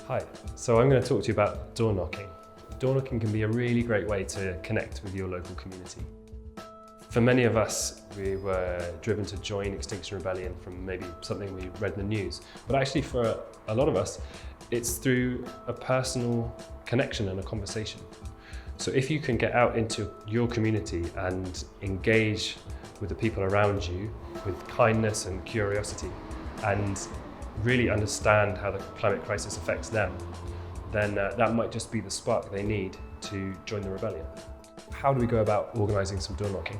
Hi, so I'm going to talk to you about door knocking. Door knocking can be a really great way to connect with your local community. For many of us, we were driven to join Extinction Rebellion from maybe something we read in the news, but actually for a lot of us, it's through a personal connection and a conversation. So if you can get out into your community and engage with the people around you with kindness and curiosity and really understand how the climate crisis affects them, then that might just be the spark they need to join the rebellion. How do we go about organising some door knocking?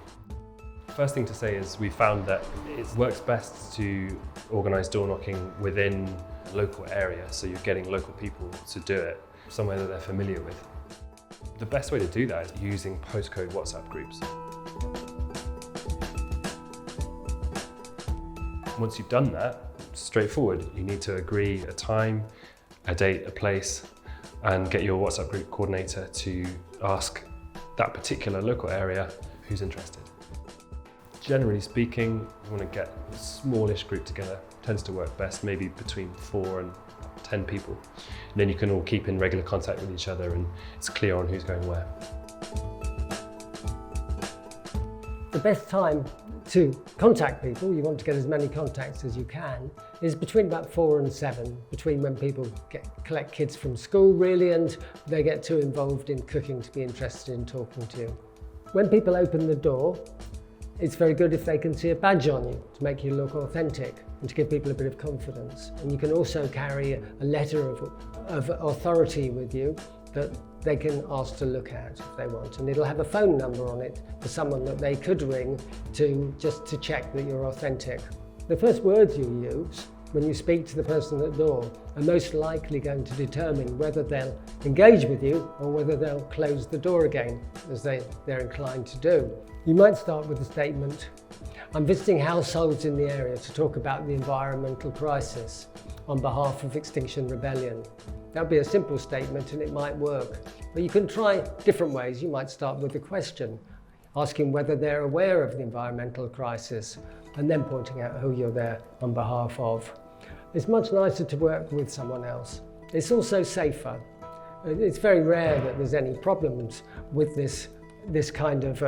First thing to say is we found that it works best to organise door knocking within a local area, so you're getting local people to do it, somewhere that they're familiar with. The best way to do that is using postcode WhatsApp groups. Once you've done that, straightforward. You need to agree a time, a date, a place, and get your WhatsApp group coordinator to ask that particular local area who's interested. Generally speaking, you want to get a smallish group together. It tends to work best, maybe between 4 and 10 people. And then you can all keep in regular contact with each other and it's clear on who's going where. The best time to contact people, you want to get as many contacts as you can, is between about 4 and 7, between when people collect kids from school really and they get too involved in cooking to be interested in talking to you. When people open the door, it's very good if they can see a badge on you to make you look authentic and to give people a bit of confidence. And you can also carry a letter of authority with you that they can ask to look at if they want, and it'll have a phone number on it for someone that they could ring just to check that you're authentic. The first words you use when you speak to the person at the door are most likely going to determine whether they'll engage with you or whether they'll close the door again, as they're inclined to do. You might start with a statement, "I'm visiting households in the area to talk about the environmental crisis on behalf of Extinction Rebellion." That would be a simple statement and it might work. But you can try different ways. You might start with a question, asking whether they're aware of the environmental crisis and then pointing out who you're there on behalf of. It's much nicer to work with someone else. It's also safer. It's very rare that there's any problems with this kind of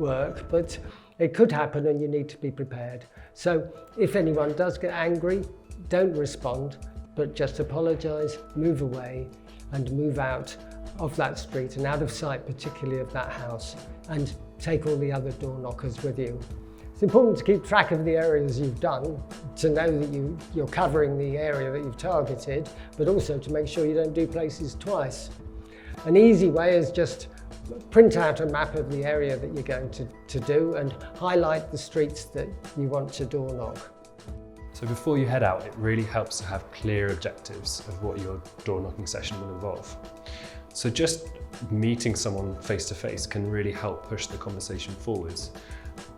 work, but it could happen and you need to be prepared. So if anyone does get angry, don't respond, but just apologise, move away and move out of that street and out of sight, particularly of that house, and take all the other door knockers with you. It's important to keep track of the areas you've done, to know that you're covering the area that you've targeted, but also to make sure you don't do places twice. An easy way is just print out a map of the area that you're going to do and highlight the streets that you want to door knock. So before you head out, it really helps to have clear objectives of what your door knocking session will involve. So just meeting someone face to face can really help push the conversation forwards.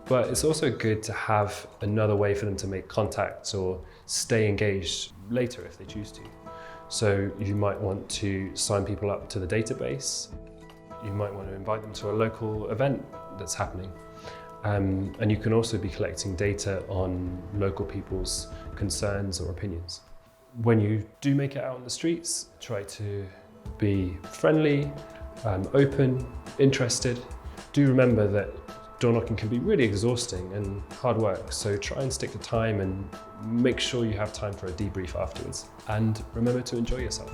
But it's also good to have another way for them to make contacts or stay engaged later if they choose to. So you might want to sign people up to the database. You might want to invite them to a local event that's happening. And you can also be collecting data on local people's concerns or opinions. When you do make it out on the streets, try to be friendly, open, interested. Do remember that door knocking can be really exhausting and hard work, so try and stick to time and make sure you have time for a debrief afterwards. And remember to enjoy yourself.